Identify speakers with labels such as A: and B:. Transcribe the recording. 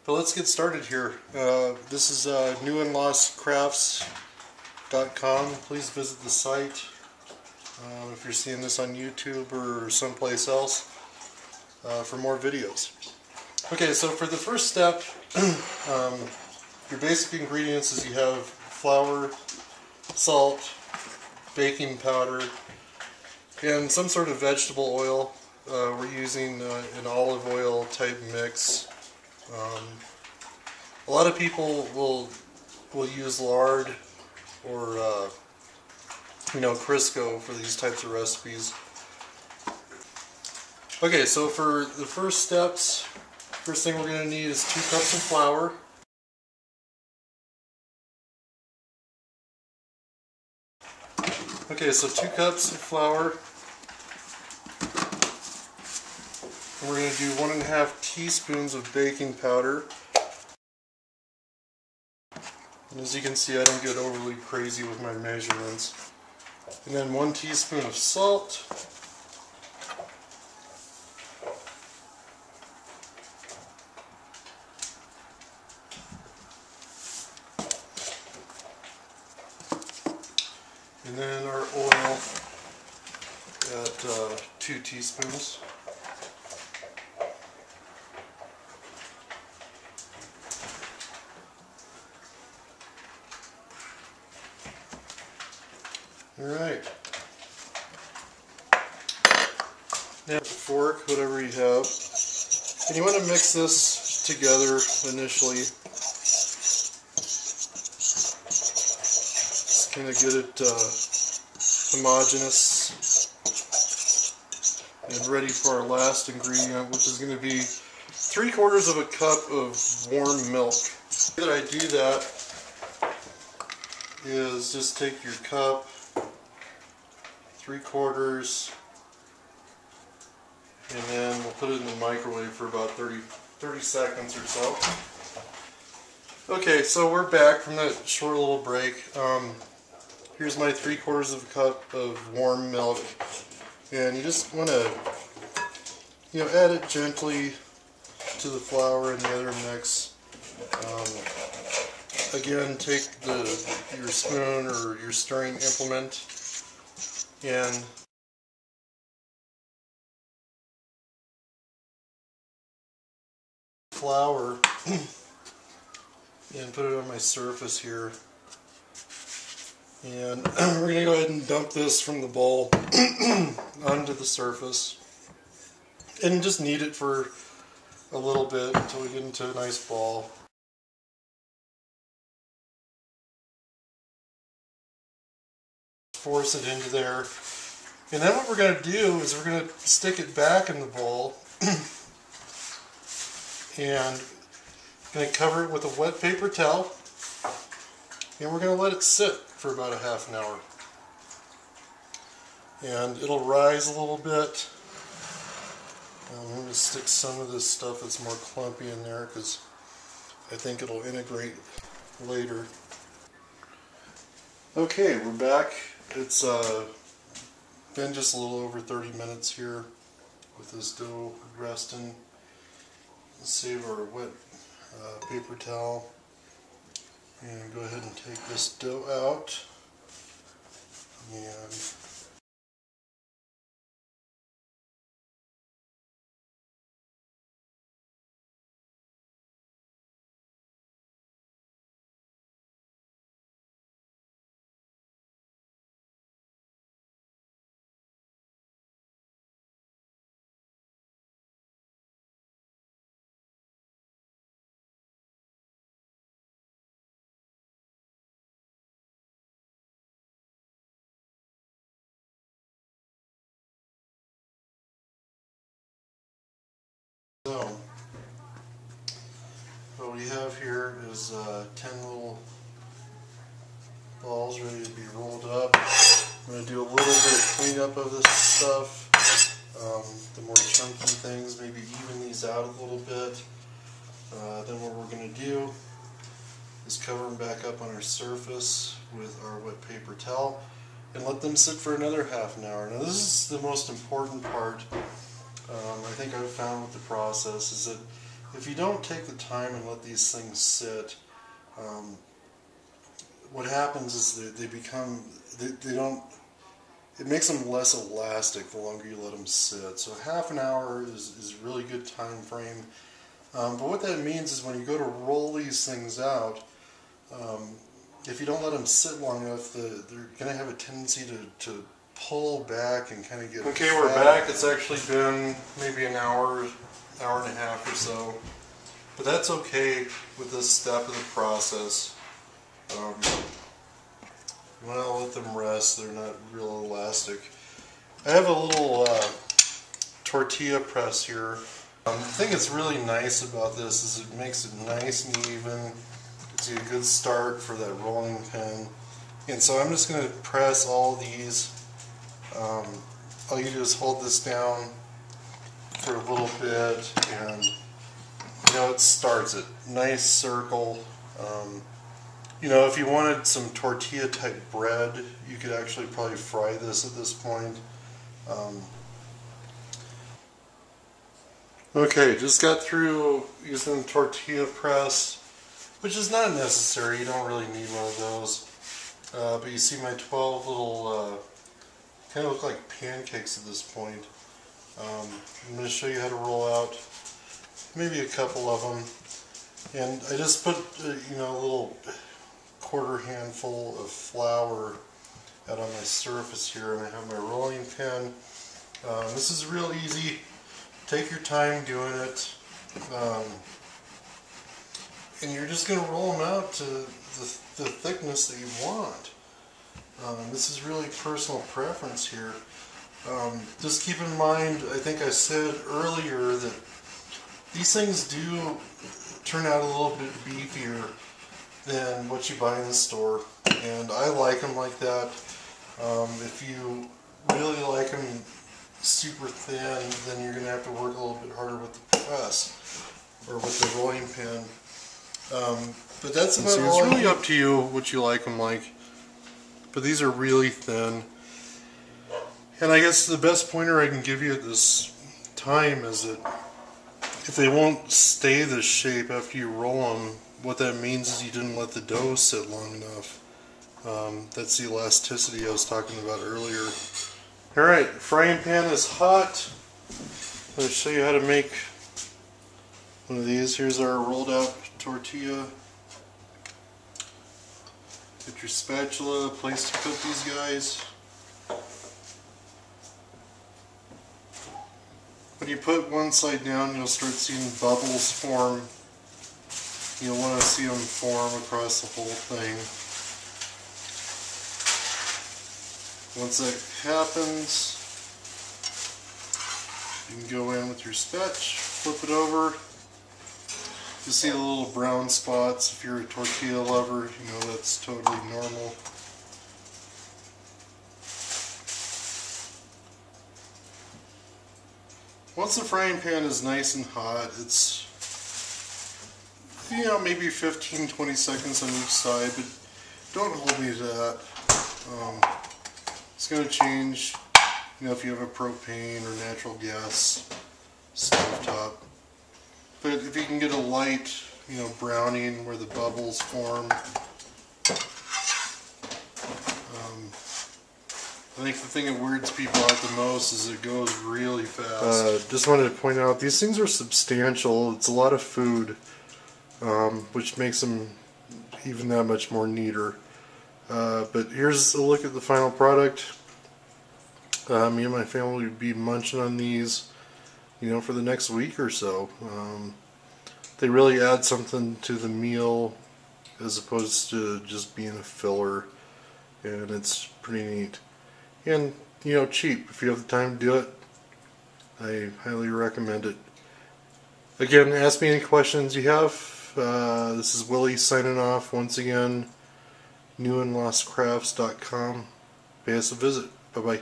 A: But let's get started here. This is newandlostcrafts.com. Please visit the site if you're seeing this on YouTube or someplace else for more videos. Okay, so for the first step, your basic ingredients is you have flour, salt, baking powder, and some sort of vegetable oil. We're using an olive oil type mix. A lot of people will use lard or Crisco for these types of recipes. Okay, so for the first steps, first thing we're going to need is 2 cups of flour. Okay, so 2 cups of flour. And we're going to do 1.5 teaspoons of baking powder. And as you can see, I don't get overly crazy with my measurements. And then 1 teaspoon of salt. And then our oil at 2 teaspoons. Alright. Now with a fork, whatever you have. And you want to mix this together initially. Just kind of get it homogeneous and ready for our last ingredient, which is going to be 3/4 of a cup of warm milk. The way that I do that is just take your cup, 3/4, and then we'll put it in the microwave for about 30 seconds or so. Okay, so we're back from that short little break. Here's my 3/4 of a cup of warm milk, and you just want to, add it gently to the flour and the other mix. Again, take your spoon or your stirring implement and flour and put it on my surface here. And we're going to go ahead and dump this from the bowl onto the surface and just knead it for a little bit until we get into a nice ball. Force it into there. And then what we're going to do is we're going to stick it back in the bowl and going to cover it with a wet paper towel, and we're going to let it sit for about a half an hour. And it'll rise a little bit. I'm going to stick some of this stuff that's more clumpy in there because I think it'll integrate later. Okay, we're back. It's been just a little over 30 minutes here with this dough resting. Let's save our wet paper towel and go ahead and take this dough out. And so what we have here is 10 little balls ready to be rolled up. I'm going to do a little bit of cleanup of this stuff. The more chunky things, maybe even these out a little bit. Then what we're going to do is cover them back up on our surface with our wet paper towel and let them sit for another half an hour. Now this is the most important part I think I've found with the process, is that if you don't take the time and let these things sit, what happens is they become, they don't, it makes them less elastic the longer you let them sit. So half an hour is a really good time frame. But what that means is when you go to roll these things out, if you don't let them sit long enough, they're going to have a tendency to pull back and kind of get
B: Okay,
A: fat.
B: we're back. It's actually been maybe an hour, hour and a half or so.
A: But that's okay with this step of the process. Well, let them rest. They're not real elastic. I have a little tortilla press here. The thing that's really nice about this is it makes it nice and even. It's a good start for that rolling pin. And so I'm just going to press all these. All you do is hold this down for a little bit, and you know, it starts it. Nice circle. You know, if you wanted some tortilla type bread, you could actually probably fry this at this point. Okay, just got through using the tortilla press, which is not necessary. You don't really need one of those. But you see my 12 little, kind of look like pancakes at this point. I'm going to show you how to roll out maybe a couple of them. And I just put, you know, a little quarter handful of flour out on my surface here, and I have my rolling pin. This is real easy. Take your time doing it. And you're just going to roll them out to the thickness that you want. This is really personal preference here. Just keep in mind, I think I said earlier that these things do turn out a little bit beefier than what you buy in the store, and I like them like that. If you really like them super thin, then you're going to have to work a little bit harder with the press or with the rolling pin. But that's about all. It's really up to you what you like them like. But these are really thin. And I guess the best pointer I can give you at this time is that if they won't stay this shape after you roll them, what that means is you didn't let the dough sit long enough. That's the elasticity I was talking about earlier. Alright, frying pan is hot. I'm going to show you how to make one of these. Here's our rolled out tortilla. Get your spatula, a place to put these guys. When you put one side down, you'll start seeing bubbles form. You'll want to see them form across the whole thing. Once that happens, you can go in with your spatch, flip it over. You see the little brown spots. If you're a tortilla lover, you know that's totally normal. Once the frying pan is nice and hot, it's, you know, maybe 15-20 seconds on each side, but don't hold me to that. It's going to change, you know, if you have a propane or natural gas stovetop. But if you can get a light, you know, browning where the bubbles form, I think the thing that weirds people out the most is it goes really fast. Just wanted to point out, these things are substantial. It's a lot of food, which makes them even that much more neater. But here's a look at the final product. Me and my family would be munching on these, you know, for the next week or so. They really add something to the meal as opposed to just being a filler, and it's pretty neat. And, you know, cheap. If you have the time to do it, I highly recommend it. Again, ask me any questions you have. This is Willie signing off once again. newandlostcrafts.com. Pay us a visit. Bye-bye.